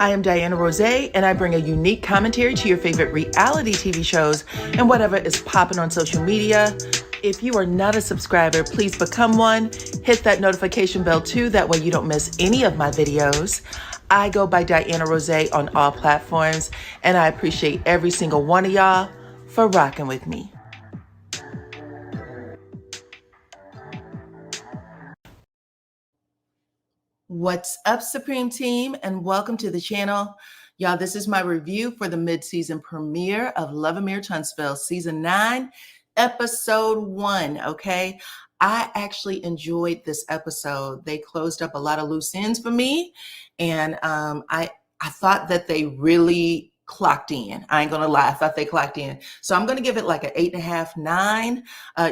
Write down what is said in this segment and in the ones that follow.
I am DYANAROZAY, and I bring a unique commentary to your favorite reality TV shows and whatever is popping on social media. If you are not a subscriber, please become one. Hit that notification bell too, that way you don't miss any of my videos. I go by DYANAROZAY on all platforms, and I appreciate every single one of y'all for rocking with me. What's up, Supreme Team, and welcome to the channel. Y'all, this is my review for the mid-season premiere of Love Amir Tunstall, Season 9, Episode 1, okay? I actually enjoyed this episode. They closed up a lot of loose ends for me, and I thought that they really clocked in. I ain't gonna lie, I thought they clocked in. So I'm gonna give it like an 8.5, 9.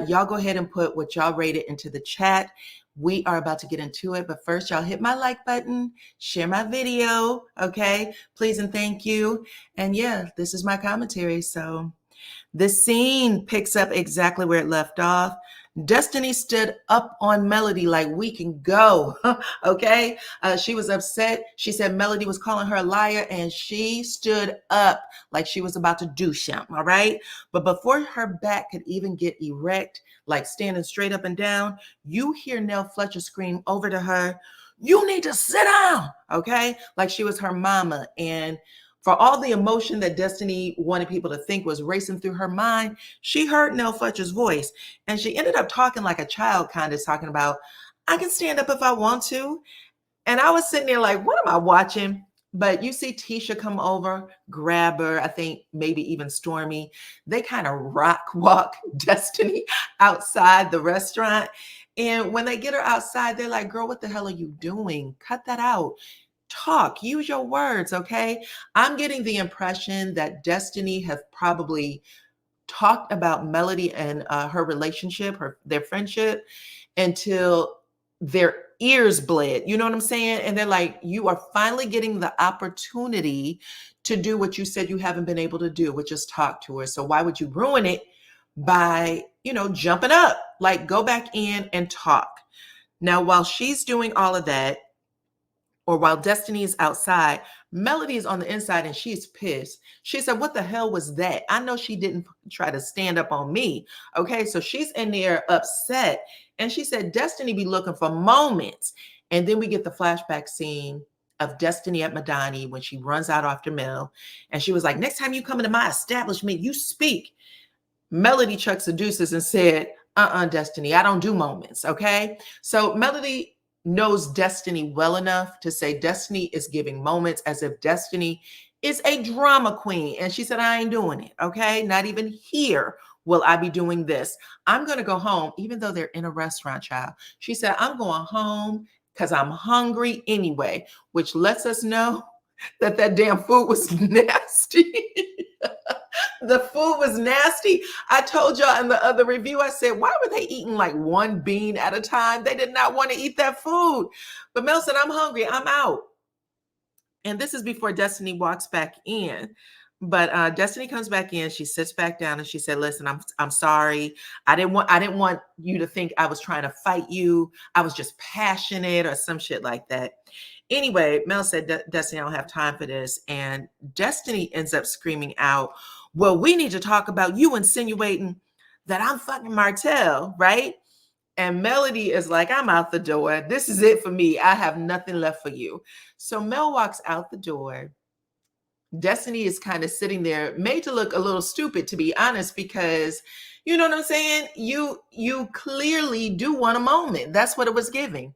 Y'all go ahead and put what y'all rated into the chat. We are about to get into it, but first, y'all hit my like button, share my video, okay? Please and thank you. And yeah, this is my commentary. So this scene picks up exactly where it left off. Destiny stood up on Melody like, we can go, okay? She was upset. She said Melody was calling her a liar, and she stood up like she was about to do something, all right? But before her back could even get erect, like standing straight up and down, you hear Nell Fletcher scream over to her, "You need to sit down," okay? Like she was her mama. And for all the emotion that Destiny wanted people to think was racing through her mind, she heard Nell Fletcher's voice, and she ended up talking like a child, kind of talking about, "I can stand up if I want to." And I was sitting there like, what am I watching? But you see Tisha come over, grab her, I think maybe even Stormy. They kind of rock walk Destiny outside the restaurant. And when they get her outside, they're like, "Girl, what the hell are you doing? Cut that out. Talk, use your words, okay?" I'm getting the impression that Destiny have probably talked about Melody and her relationship, their friendship, until their ears bled. You know what I'm saying? And they're like, "You are finally getting the opportunity to do what you said you haven't been able to do, which is talk to her. So why would you ruin it by, jumping up? Like, go back in and talk." Now, while she's doing all of that, or while Destiny is outside, Melody is on the inside and she's pissed. She said, "What the hell was that? I know she didn't try to stand up on me." Okay, so she's in there upset. And she said, "Destiny be looking for moments." And then we get the flashback scene of Destiny at Madani when she runs out after Mel. And she was like, "Next time you come into my establishment, you speak." Melody chucks the deuces and said, Destiny, I don't do moments, okay? So Melody knows Destiny well enough to say Destiny is giving moments as if Destiny is a drama queen. And she said, "I ain't doing it, okay? Not even here will I be doing this. I'm going to go home," even though they're in a restaurant, child. She said, "I'm going home because I'm hungry anyway," which lets us know that that damn food was nasty. The food was nasty. I told y'all in the other review, I said, why were they eating like one bean at a time? They did not want to eat that food. But Mel said, "I'm hungry, I'm out." And this is before Destiny walks back in. But Destiny comes back in. She sits back down and she said, "Listen, I'm sorry. I didn't want you to think I was trying to fight you. I was just passionate," or some shit like that. Anyway, Mel said, "Destiny, I don't have time for this." And Destiny ends up screaming out, "Well, we need to talk about you insinuating that I'm fucking Martell, right?" And Melody is like, "I'm out the door. This is it for me. I have nothing left for you." So Mel walks out the door. Destiny is kind of sitting there, made to look a little stupid, to be honest, because you know what I'm saying? You clearly do want a moment. That's what it was giving.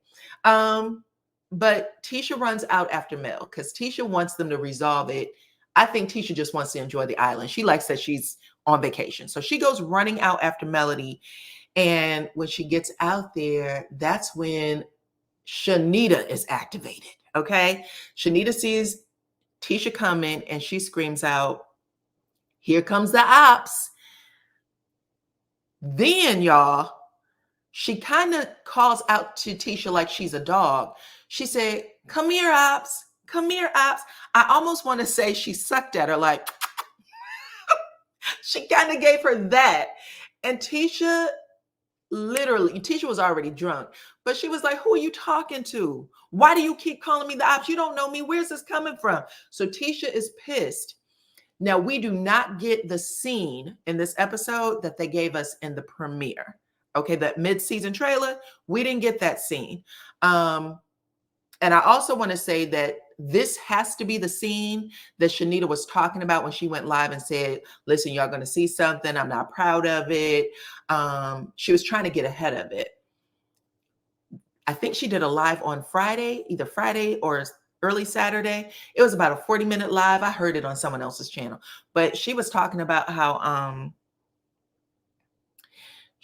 But Tisha runs out after Mel because Tisha wants them to resolve it. I think Tisha just wants to enjoy the island. She likes that she's on vacation. So she goes running out after Melody. And when she gets out there, that's when Shanita is activated. Okay. Shanita sees Tisha coming and she screams out, "Here comes the ops." Then, y'all, she kind of calls out to Tisha like she's a dog. She said, "Come here, ops. Come here, ops." I almost want to say she sucked at her, like she kind of gave her that. And Tisha literally, Tisha was already drunk, but she was like, who are you talking to? Why do you keep calling me the ops? You don't know me. Where's this coming from? So Tisha is pissed. Now, we do not get the scene in this episode that they gave us in the premiere. Okay, that mid-season trailer, we didn't get that scene. And I also want to say that this has to be the scene that Shanita was talking about when she went live and said, listen, y'all going to see something. I'm not proud of it. She was trying to get ahead of it. I think she did a live on Friday, either Friday or early Saturday. It was about a 40-minute live. I heard it on someone else's channel, but she was talking about how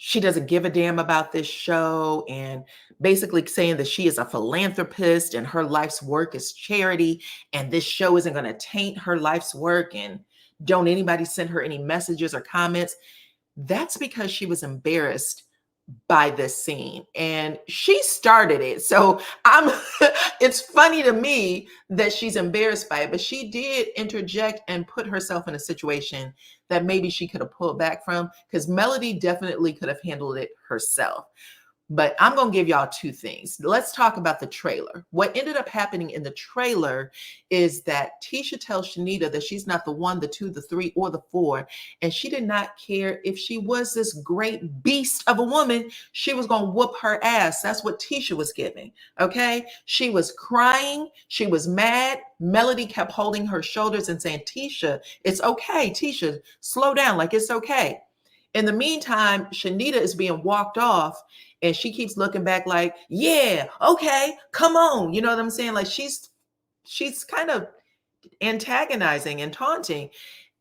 she doesn't give a damn about this show, and basically saying that she is a philanthropist and her life's work is charity, and this show isn't going to taint her life's work, and don't anybody send her any messages or comments. That's because she was embarrassed by this scene, and she started it. So it's funny to me that she's embarrassed by it, but she did interject and put herself in a situation that maybe she could have pulled back from, because Melody definitely could have handled it herself. But I'm going to give y'all two things. Let's talk about the trailer. What ended up happening in the trailer is that Tisha tells Shanita that she's not the 1, the 2, the 3, or the 4. And she did not care if she was this great beast of a woman. She was going to whoop her ass. That's what Tisha was giving. Okay. She was crying. She was mad. Melody kept holding her shoulders and saying, Tisha, it's okay. Tisha, slow down. Like, it's okay. In the meantime, Shanita is being walked off, and she keeps looking back like, yeah, okay, come on. You know what I'm saying? Like, she's kind of antagonizing and taunting.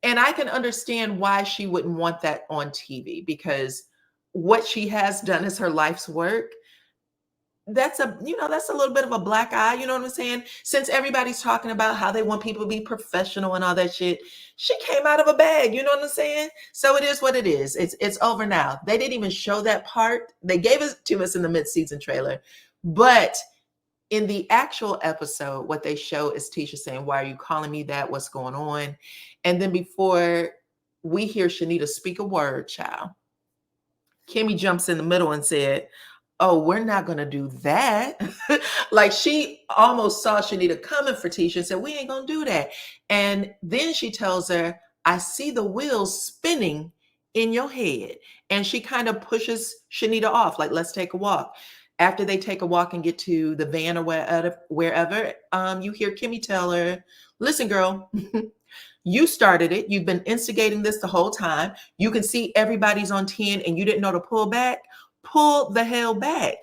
And I can understand why she wouldn't want that on TV, because what she has done is her life's work. That's a little bit of a black eye, you know what I'm saying? Since everybody's talking about how they want people to be professional and all that shit, she came out of a bag, you know what I'm saying? So it is what it is. It's over now. They didn't even show that part. They gave it to us in the mid-season trailer, but in the actual episode, what they show is Tisha saying, why are you calling me that? What's going on? And then before we hear Shanita speak a word, child, Kimmy jumps in the middle and said, oh, we're not going to do that. Like, she almost saw Shanita coming for Tisha and said, we ain't going to do that. And then she tells her, I see the wheels spinning in your head. And she kind of pushes Shanita off, like, let's take a walk. After they take a walk and get to the van or wherever, you hear Kimmy tell her, listen, girl, you started it. You've been instigating this the whole time. You can see everybody's on 10 and you didn't know to pull back. Pull the hell back.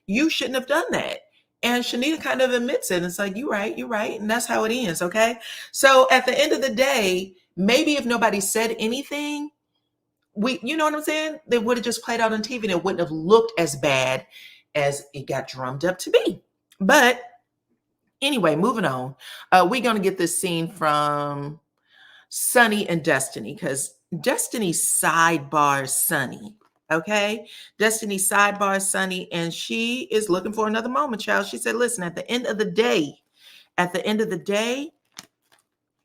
You shouldn't have done that. And Shanita kind of admits it. It's like, you're right. And that's how it ends. Okay. So at the end of the day, maybe if nobody said anything, you know what I'm saying? They would have just played out on TV and it wouldn't have looked as bad as it got drummed up to be. But anyway, moving on. We're going to get this scene from Sunny and Destiny, because Destiny sidebars Sunny. Okay. Destiny sidebars Sunny, and she is looking for another moment, child. She said, listen, at the end of the day,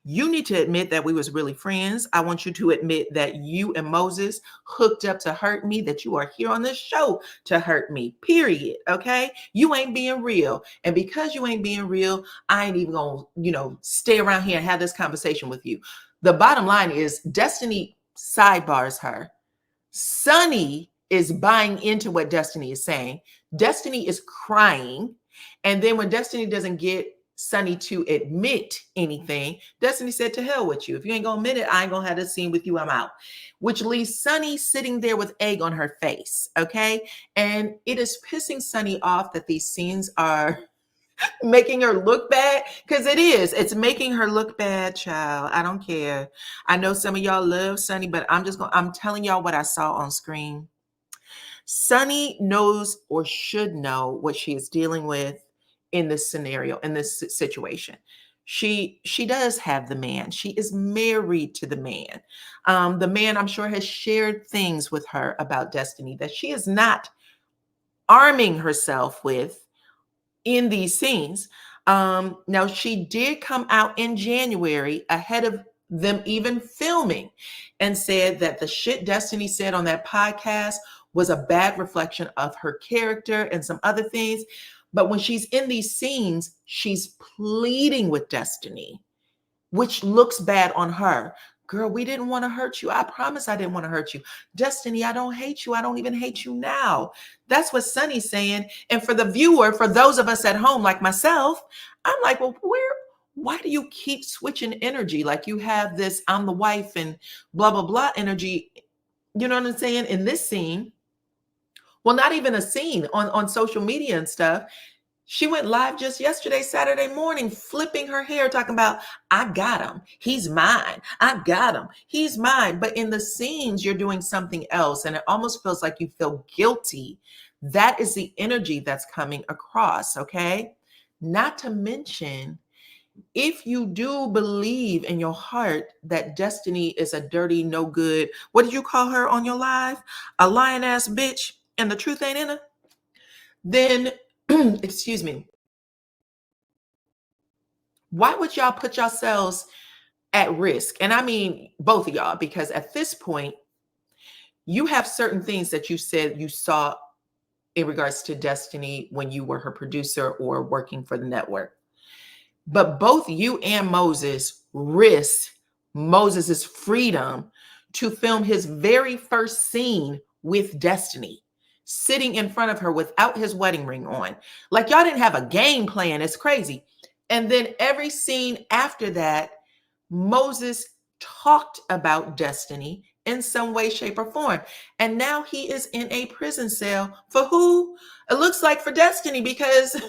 you need to admit that we was really friends. I want you to admit that you and Moses hooked up to hurt me, that you are here on this show to hurt me, period. Okay. You ain't being real. And because you ain't being real, I ain't even gonna, stay around here and have this conversation with you. The bottom line is Destiny sidebars her. Sunny is buying into what Destiny is saying. Destiny is crying. And then when Destiny doesn't get Sunny to admit anything, Destiny said, to hell with you. If you ain't gonna admit it, I ain't gonna have this scene with you. I'm out. Which leaves Sunny sitting there with egg on her face. Okay. And it is pissing Sunny off that these scenes are making her look bad, because it's making her look bad, child. I don't care. I know some of y'all love Sunny, but I'm telling y'all what I saw on screen. Sunny knows, or should know, what she is dealing with in this scenario, in this situation. She does have the man. She is married to the man. The man, I'm sure, has shared things with her about Destiny that she is not arming herself with in these scenes. Now, she did come out in January ahead of them even filming and said that the shit Destiny said on that podcast was a bad reflection of her character and some other things. But when she's in these scenes, she's pleading with Destiny, which looks bad on her. Girl, we didn't want to hurt you. I promise I didn't want to hurt you. Destiny, I don't hate you. I don't even hate you now. That's what Sunny's saying. And for the viewer, for those of us at home like myself, I'm like, well, why do you keep switching energy? Like you have this, I'm the wife and blah, blah, blah energy. You know what I'm saying? In this scene, well, not even a scene on social media and stuff. She went live just yesterday, Saturday morning, flipping her hair, talking about, I got him. He's mine. I got him. He's mine. But in the scenes, you're doing something else. And it almost feels like you feel guilty. That is the energy that's coming across. Okay. Not to mention, if you do believe in your heart that Destiny is a dirty, no good, what did you call her on your live? A lion ass bitch, and the truth ain't in her. Then, excuse me, why would y'all put yourselves at risk? And I mean, both of y'all, because at this point, you have certain things that you said you saw in regards to Destiny when you were her producer or working for the network. But both you and Moses risked Moses's freedom to film his very first scene with Destiny, sitting in front of her without his wedding ring on. Like y'all didn't have a game plan. It's crazy. And then every scene after that, Moses talked about Destiny in some way, shape, or form. And now he is in a prison cell for who? It looks like for Destiny, because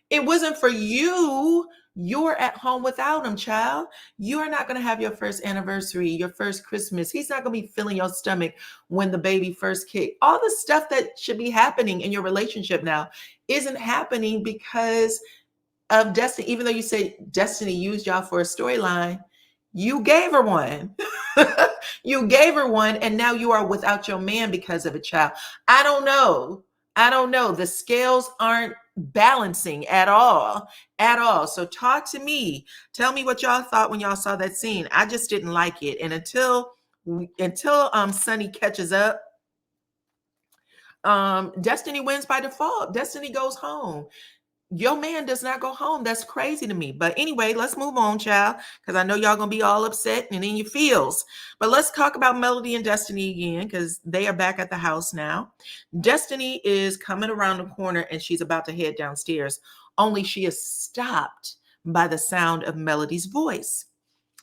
it wasn't for you. You're at home without him, child. You are not going to have your first anniversary, your first Christmas. He's not going to be filling your stomach when the baby first kicked. All the stuff that should be happening in your relationship now isn't happening because of Destiny. Even though you say Destiny used y'all for a storyline, you gave her one. You gave her one, and now you are without your man because of a child. I don't know. The scales aren't balancing at all. So talk to me. Tell me what y'all thought when y'all saw that scene. I just didn't like it. And until Sunny catches up, Destiny wins by default. Destiny goes home. Your man does not go home. That's crazy to me. But anyway, let's move on, child, because I know y'all gonna be all upset and in your feels. But let's talk about Melody and Destiny again, because they are back at the house now. Destiny is coming around the corner and she's about to head downstairs, only she is stopped by the sound of Melody's voice.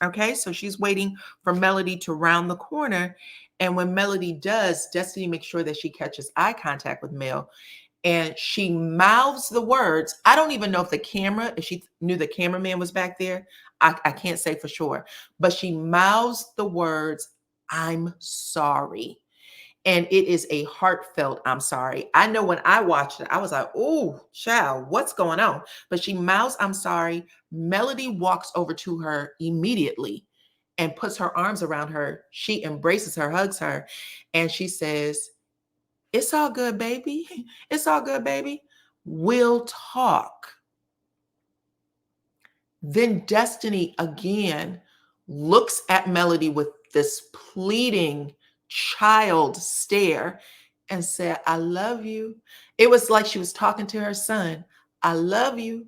Okay, so she's waiting for Melody to round the corner. And when Melody does, Destiny makes sure that she catches eye contact with Mel. And she mouths the words. I don't even know if she knew the cameraman was back there. I can't say for sure. But she mouths the words, I'm sorry. And it is a heartfelt, I'm sorry. I know when I watched it, I was like, oh, child, what's going on? But she mouths, I'm sorry. Melody walks over to her immediately and puts her arms around her. She embraces her, hugs her, and she says, it's all good, baby. It's all good, baby. We'll talk. Then Destiny again looks at Melody with this pleading child stare and said, I love you. It was like she was talking to her son. I love you.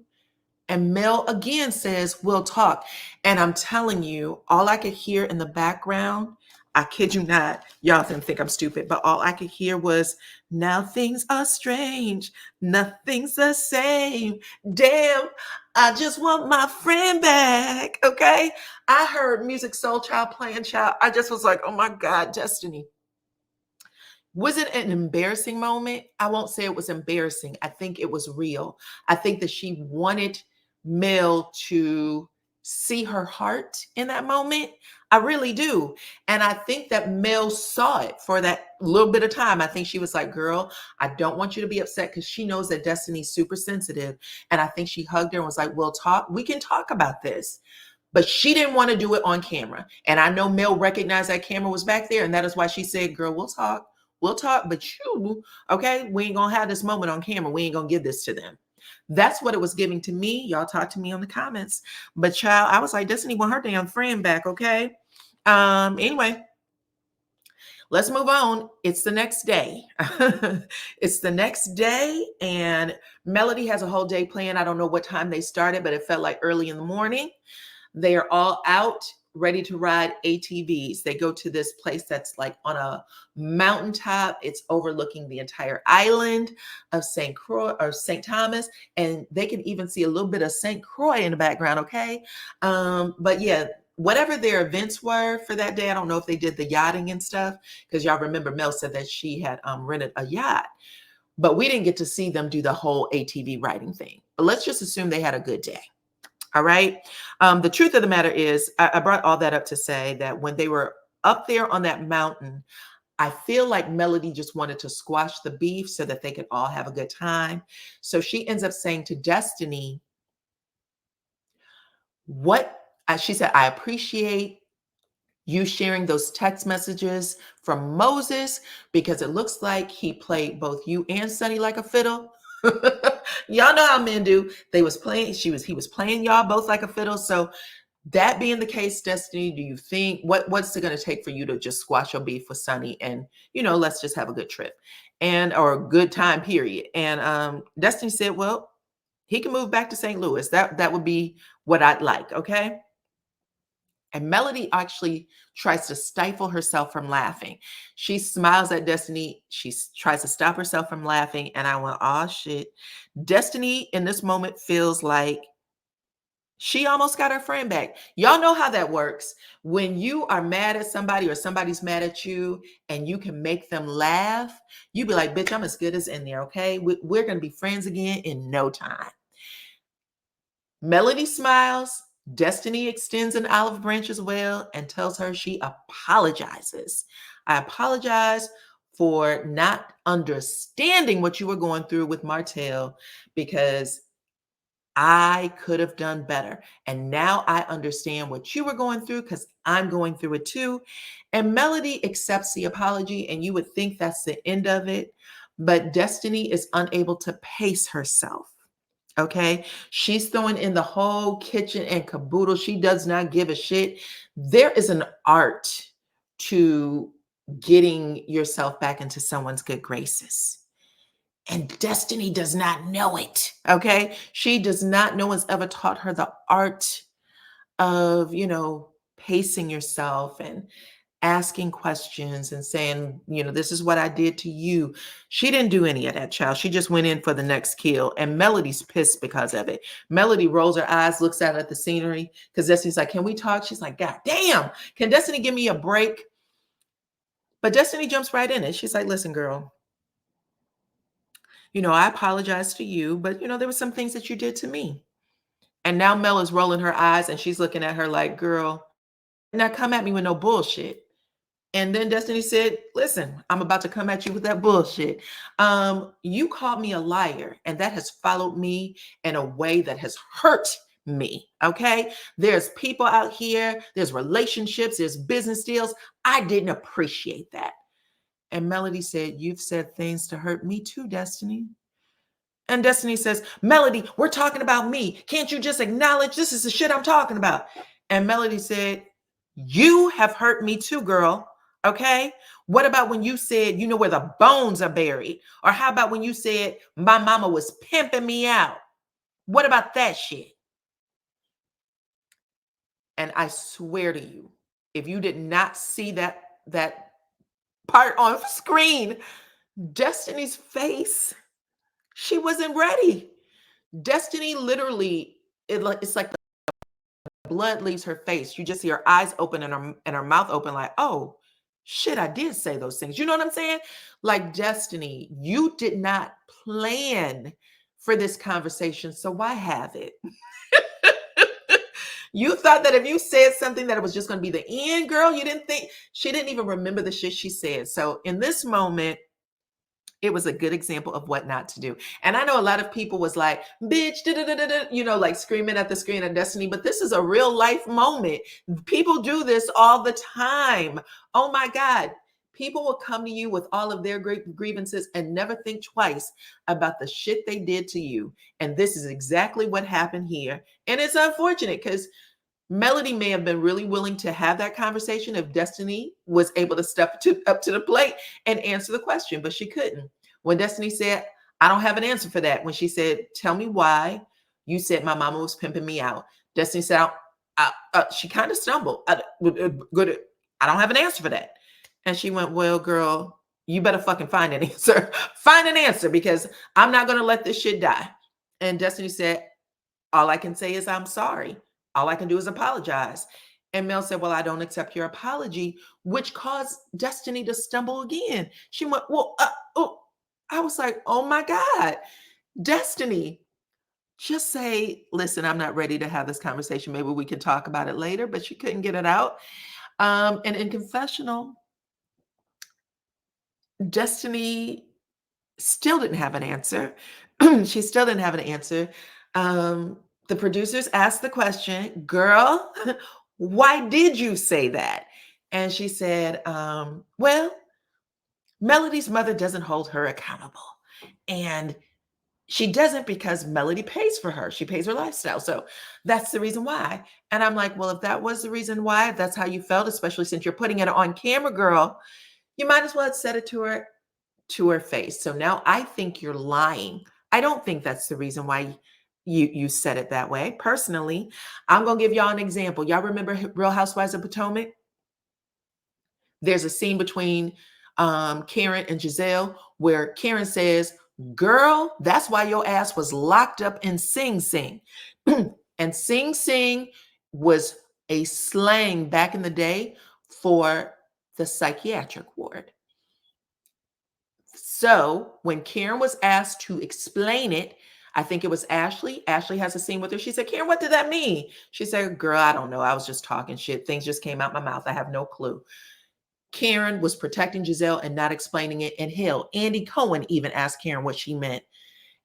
And Mel again says, we'll talk. And I'm telling you, all I could hear in the background, I kid you not, y'all didn't think I'm stupid, but all I could hear was, now things are strange. Nothing's the same. Damn, I just want my friend back. Okay. I heard Music Soul Child playing, child. I just was like, oh my God, Destiny. Was it an embarrassing moment? I won't say it was embarrassing. I think it was real. I think that she wanted Mel to see her heart in that moment. I really do. And I think that Mel saw it for that little bit of time. I think she was like, girl, I don't want you to be upset, because she knows that Destiny's super sensitive. And I think she hugged her and was like, we'll talk. We can talk about this. But she didn't want to do it on camera. And I know Mel recognized that camera was back there. And that is why she said, girl, we'll talk. We'll talk, but you, okay, we ain't gonna have this moment on camera. We ain't gonna give this to them. That's what it was giving to me. Y'all talk to me on the comments. But child, I was like, Destiny want her damn friend back, okay? Anyway, Let's move on. It's the next day. It's the next day, and Melody has a whole day planned. I don't know what time they started, but it felt like early in the morning. They are all out ready to ride ATVs. They go to this place that's like on a mountaintop. It's overlooking the entire island of St. Croix or St. Thomas, and they can even see a little bit of St. Croix in the background. Okay, but yeah, whatever their events were for that day, I don't know if they did the yachting and stuff, because y'all remember Mel said that she had rented a yacht, but we didn't get to see them do the whole ATV riding thing. But let's just assume they had a good day. All right. The truth of the matter is, I brought all that up to say that when they were up there on that mountain, I feel like Melody just wanted to squash the beef so that they could all have a good time. So she ends up saying to Destiny, she said, I appreciate you sharing those text messages from Moses, because it looks like he played both you and Sonny like a fiddle. Y'all know how men do. He was playing y'all both like a fiddle. So that being the case, Destiny, do you think what's it going to take for you to just squash your beef with Sonny and, let's just have a good trip or a good time period? And Destiny said, well, he can move back to St. Louis. That would be what I'd like. Okay. And Melody actually tries to stifle herself from laughing. She smiles at Destiny. She tries to stop herself from laughing. And I went, oh shit. Destiny in this moment feels like she almost got her friend back. Y'all know how that works. When you are mad at somebody or somebody's mad at you and you can make them laugh, you be like, bitch, I'm as good as in there, okay? We're going to be friends again in no time. Melody smiles. Destiny extends an olive branch as well and tells her she apologizes. I apologize for not understanding what you were going through with Martell, because I could have done better. And now I understand what you were going through, because I'm going through it too. And Melody accepts the apology, and you would think that's the end of it. But Destiny is unable to pace herself. Okay. She's throwing in the whole kitchen and caboodle. She does not give a shit. There is an art to getting yourself back into someone's good graces. And Destiny does not know it. Okay. She does not, no one's ever taught her the art of, pacing yourself and asking questions and saying, this is what I did to you. She didn't do any of that, child. She just went in for the next kill. And Melody's pissed because of it. Melody rolls her eyes, looks out at the scenery, because Destiny's like, can we talk? She's like, God damn, can Destiny give me a break? But Destiny jumps right in it. She's like, listen, girl, I apologize to you, but there were some things that you did to me. And now Mel is rolling her eyes and she's looking at her like, girl, now come at me with no bullshit. And then Destiny said, listen, I'm about to come at you with that bullshit. You called me a liar, and that has followed me in a way that has hurt me. Okay. There's people out here, there's relationships, there's business deals. I didn't appreciate that. And Melody said, you've said things to hurt me too, Destiny. And Destiny says, Melody, we're talking about me. Can't you just acknowledge this is the shit I'm talking about? And Melody said, you have hurt me too, girl. Okay. What about when you said, you know where the bones are buried? Or how about when you said my mama was pimping me out? What about that shit? And I swear to you, if you did not see that part on screen, Destiny's face, she wasn't ready. Destiny literally, it's like the blood leaves her face. You just see her eyes open and her mouth open like, oh, shit, I did say those things. You know what I'm saying? Like, Destiny, you did not plan for this conversation, so why have it? You thought that if you said something that it was just going to be the end, girl. You didn't think, she didn't even remember the shit she said. So in this moment, it was a good example of what not to do. And I know a lot of people was like, bitch, like screaming at the screen of Destiny, but this is a real life moment. People do this all the time. Oh my God. People will come to you with all of their great grievances and never think twice about the shit they did to you. And this is exactly what happened here. And it's unfortunate because Melody may have been really willing to have that conversation if Destiny was able to up to the plate and answer the question, but she couldn't. When Destiny said, I don't have an answer for that. When she said, tell me why you said my mama was pimping me out. Destiny said, she kind of stumbled. Good. I don't have an answer for that. And she went, well, girl, you better fucking find an answer. Find an answer because I'm not going to let this shit die. And Destiny said, all I can say is I'm sorry. All I can do is apologize. And Mel said, well, I don't accept your apology, which caused Destiny to stumble again. She went, well, oh. I was like, oh my God, Destiny, just say, listen, I'm not ready to have this conversation. Maybe we can talk about it later, but she couldn't get it out. And in Confessional, Destiny still didn't have an answer. She still didn't have an answer. The producers asked the question, girl, why did you say that? And she said, well, Melody's mother doesn't hold her accountable. And she doesn't because Melody pays for her. She pays her lifestyle. So that's the reason why. And I'm like, well, if that was the reason why, if that's how you felt, especially since you're putting it on camera, girl, you might as well have said it to her face. So now I think you're lying. I don't think that's the reason why you said it that way. Personally, I'm going to give y'all an example. Y'all remember Real Housewives of Potomac? There's a scene between Karen and Giselle where Karen says, girl, that's why your ass was locked up in Sing Sing. And Sing Sing was a slang back in the day for the psychiatric ward. So when Karen was asked to explain it, I think it was Ashley. Ashley has a scene with her. She said, Karen, what did that mean? She said, girl, I don't know. I was just talking shit. Things just came out my mouth. I have no clue. Karen was protecting Giselle and not explaining it. And hell, Andy Cohen even asked Karen what she meant.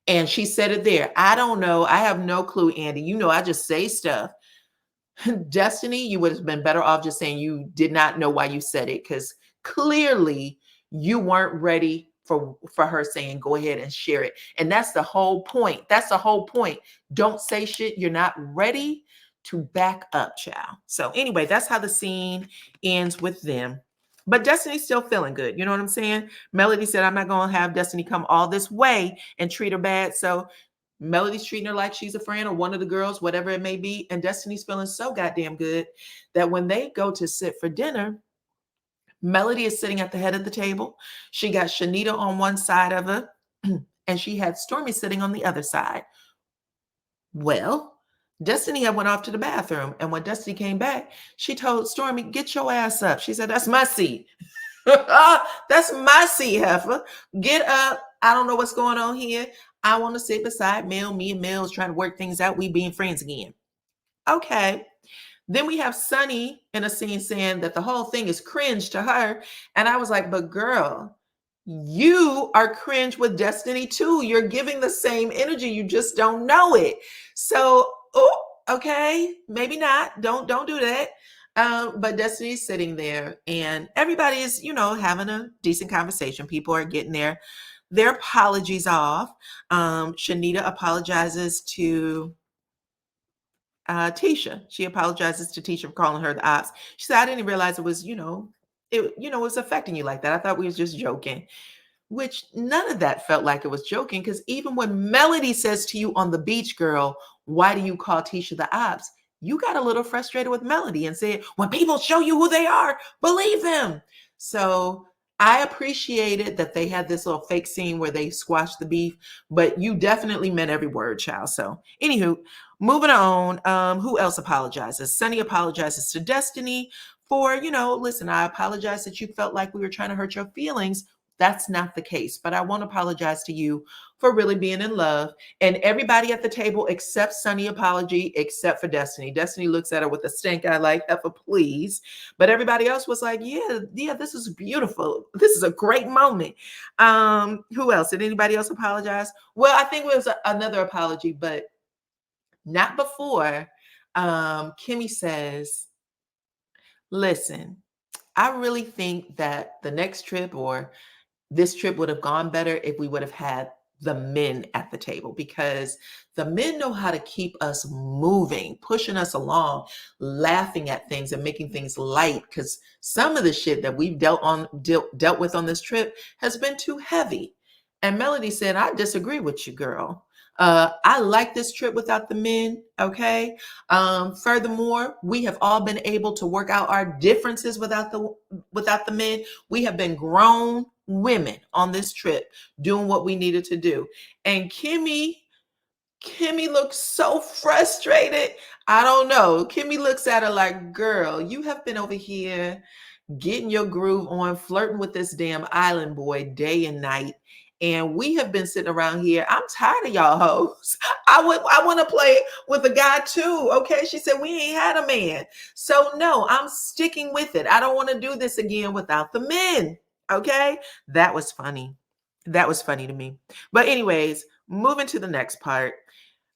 And she said it there. I don't know. I have no clue, Andy. You know, I just say stuff. Destiny, you would have been better off just saying you did not know why you said it, because clearly you weren't ready for her saying, go ahead and share it. And that's the whole point. That's the whole point. Don't say shit you're not ready to back up, child. So anyway, that's how the scene ends with them. But Destiny's still feeling good. You know what I'm saying? Melody said, I'm not going to have Destiny come all this way and treat her bad. So Melody's treating her like she's a friend or one of the girls, whatever it may be. And Destiny's feeling so goddamn good that when they go to sit for dinner, Melody is sitting at the head of the table. She got Shanita on one side of her, and she had Stormy sitting on the other side. Well, Destiny had went off to the bathroom. And when Destiny came back, she told Stormy, get your ass up. She said, that's my seat. That's my seat, heifer. Get up. I don't know what's going on here. I want to sit beside Mel. Me and Mel is trying to work things out. We being friends again. Okay. Then we have Sunny in a scene saying that the whole thing is cringe to her. And I was like, but girl, you are cringe with Destiny too. You're giving the same energy. You just don't know it. So, oh, okay, maybe not. Don't do that. But Destiny's sitting there and everybody is, having a decent conversation. People are getting their apologies off. Shanita apologizes to Tisha. She apologizes to Tisha for calling her the ops. She said, I didn't realize it was, it was affecting you like that. I thought we was just joking. Which none of that felt like it was joking, because even when Melody says to you on the beach, girl, why do you call Tisha the ops? You got a little frustrated with Melody and said, when people show you who they are, believe them. So I appreciated that they had this little fake scene where they squashed the beef, but you definitely meant every word, child. So anywho, moving on. Who else apologizes? Sunny apologizes to Destiny for, listen, I apologize that you felt like we were trying to hurt your feelings. That's not the case, but I want to apologize to you for really being in love. And everybody at the table accepts Sunny apology, except for Destiny. Destiny looks at her with a stank eye like, Effa, please. But everybody else was like, yeah, this is beautiful. This is a great moment. Who else? Did anybody else apologize? Well, I think it was another apology, but not before. Kimmy says, listen, I really think that the next trip or this trip would have gone better if we would have had the men at the table, because the men know how to keep us moving, pushing us along, laughing at things and making things light. Because some of the shit that we've dealt with on this trip has been too heavy. And Melody said, I disagree with you, girl. I like this trip without the men. Okay. Furthermore, we have all been able to work out our differences without the men. We have been grown women on this trip doing what we needed to do. And Kimmy looks so frustrated. I don't know. Kimmy looks at her like, girl, you have been over here getting your groove on, flirting with this damn island boy day and night. And we have been sitting around here. I'm tired of y'all hoes. I want to play with a guy too. Okay. She said, we ain't had a man. So no, I'm sticking with it. I don't want to do this again without the men. Okay. That was funny. That was funny to me. But anyways, moving to the next part.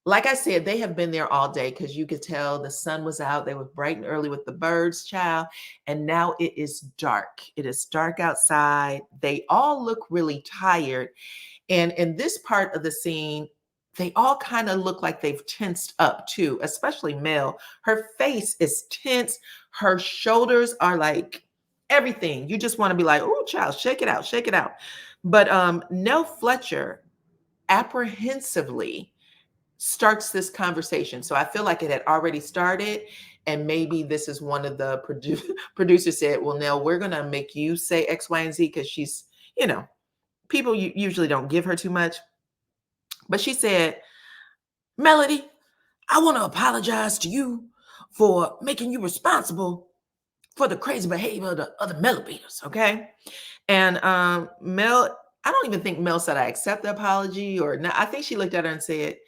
Like I said, they have been there all day because you could tell the sun was out. They were bright and early with the birds, child. And now it is dark. It is dark outside. They all look really tired. And in this part of the scene, they all kind of look like they've tensed up too, especially Mel. Her face is tense. Her shoulders are like everything. You just want to be like, oh, child, shake it out, shake it out. But Nell Fletcher apprehensively starts this conversation. So I feel like it had already started. And maybe this is one of the producers said, well, Nell, we're going to make you say X, Y, and Z because she's, people usually don't give her too much. But she said, Melody, I want to apologize to you for making you responsible for the crazy behavior of the other millimeters. Okay. And Mel, I don't even think Mel said I accept the apology or not. I think she looked at her and said,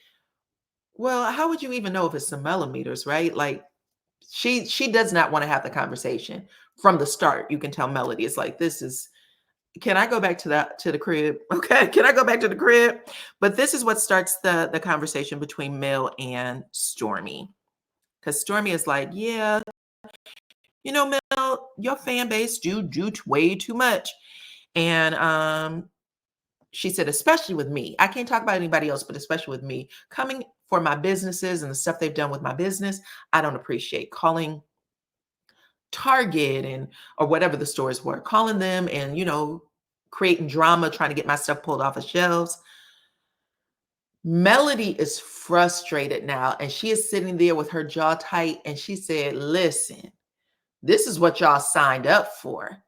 well, how would you even know if it's some millimeters, right? Like she does not want to have the conversation from the start. You can tell Melody is like, can I go back to the crib? Okay. Can I go back to the crib? But this is what starts the conversation between Mel and Stormy. Because Stormy is like, yeah, Mel, your fan base do way too much. And she said, especially with me. I can't talk about anybody else, but especially with me. Coming for my businesses and the stuff they've done with my business, I don't appreciate calling Target or whatever the stores were, calling them and, creating drama, trying to get my stuff pulled off of shelves. Melody is frustrated now, and she is sitting there with her jaw tight, and she said, listen, this is what y'all signed up for.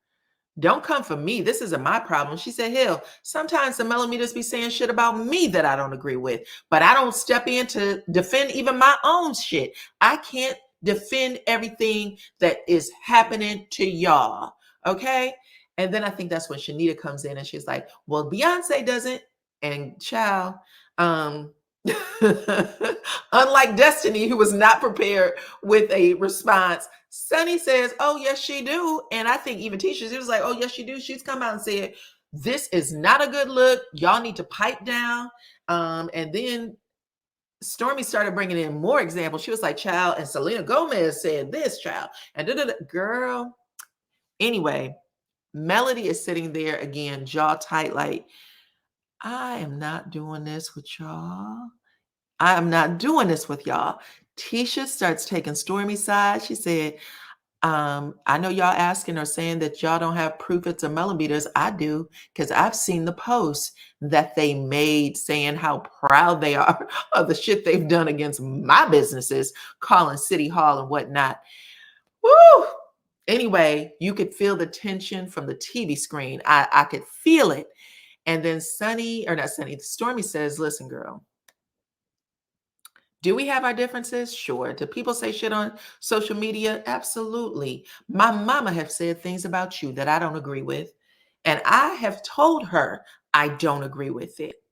Don't come for me. This isn't my problem. She said, hell, sometimes the millimeters be saying shit about me that I don't agree with, but I don't step in to defend even my own shit. I can't defend everything that is happening to y'all. Okay. And then I think that's when Shanita comes in and she's like, well, Beyonce doesn't. And child, unlike Destiny, who was not prepared with a response, Sunny says, oh, yes, she do. And I think even Tisha, she was like, oh, yes, she do. She's come out and said, this is not a good look. Y'all need to pipe down. And then Stormy started bringing in more examples. She was like, child, and Selena Gomez said this, child. And girl. Anyway, Melody is sitting there again, jaw tight, like, I am not doing this with y'all. I am not doing this with y'all. Tisha starts taking Stormy's side. She said, I know y'all asking or saying that y'all don't have proof it's a millimeters. I do, because I've seen the posts that they made saying how proud they are of the shit they've done against my businesses, calling City Hall and whatnot. Woo! Anyway, you could feel the tension from the TV screen. I could feel it. And then Stormy says, listen, girl, do we have our differences? Sure. Do people say shit on social media? Absolutely. My mama have said things about you that I don't agree with. And I have told her I don't agree with it.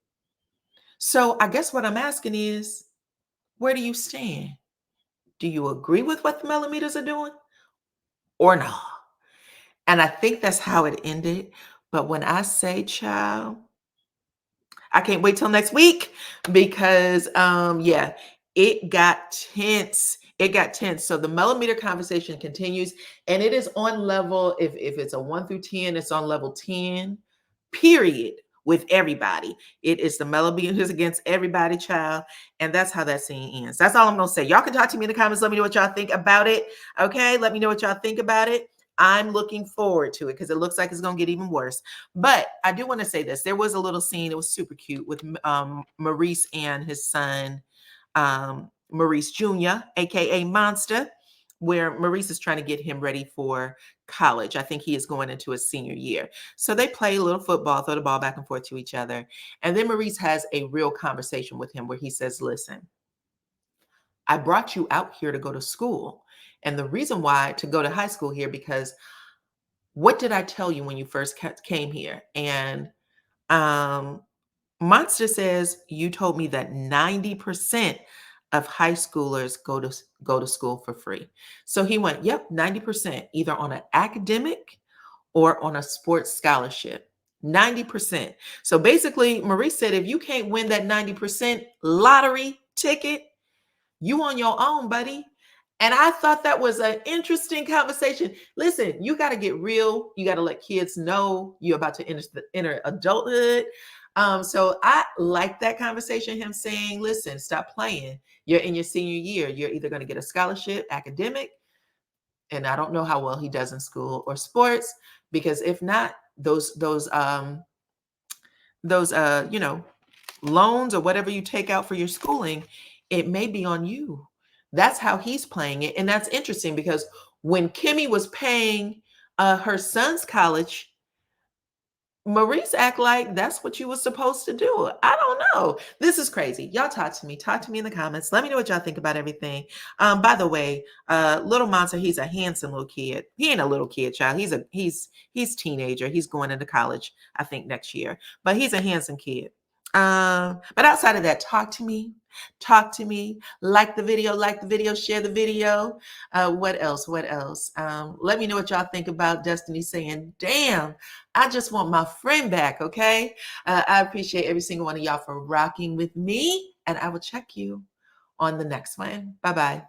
So I guess what I'm asking is, where do you stand? Do you agree with what the millimeters are doing or not? And I think that's how it ended. But when I say, child, I can't wait till next week because, it got tense. It got tense. So the millimeter conversation continues, and it is on level, if it's a 1 through 10, it's on level 10, period. with everybody. It is the Melody against everybody, child. And that's how that scene ends. That's all I'm going to say. Y'all can talk to me in the comments. Let me know what y'all think about it. Okay. Let me know what y'all think about it. I'm looking forward to it because it looks like it's going to get even worse. But I do want to say this. There was a little scene. It was super cute with Maurice and his son, Maurice Jr., aka Monster, where Maurice is trying to get him ready for college. I think he is going into his senior year. So they play a little football, throw the ball back and forth to each other. And then Maurice has a real conversation with him where he says, listen, I brought you out here to go to school. And the reason why to go to high school here, because what did I tell you when you first came here? And Monster says, you told me that 90% of high schoolers go to school for free. So he went, yep, 90%, either on an academic or on a sports scholarship. 90%. So basically, Maurice said, if you can't win that 90% lottery ticket, you on your own, buddy. And I thought that was an interesting conversation. Listen, you got to get real. You got to let kids know you're about to enter adulthood. So I like that conversation, him saying, listen, stop playing. You're in your senior year. You're either going to get a scholarship, academic, and I don't know how well he does in school, or sports, because if not, those loans or whatever you take out for your schooling, it may be on you. That's how he's playing it. And that's interesting because when Kimmy was paying her son's college, Maurice act like that's what you were supposed to do. I don't know. This is crazy. Y'all talk to me. Talk to me in the comments. Let me know what y'all think about everything. By the way, little Monster, he's a handsome little kid. He ain't a little kid, child. He's teenager. He's going into college, I think, next year. But he's a handsome kid. But outside of that, talk to me. Talk to me. Like the video, share the video. What else? What else? Let me know what y'all think about Destiny saying, damn, I just want my friend back, okay? I appreciate every single one of y'all for rocking with me, and I will check you on the next one. Bye-bye.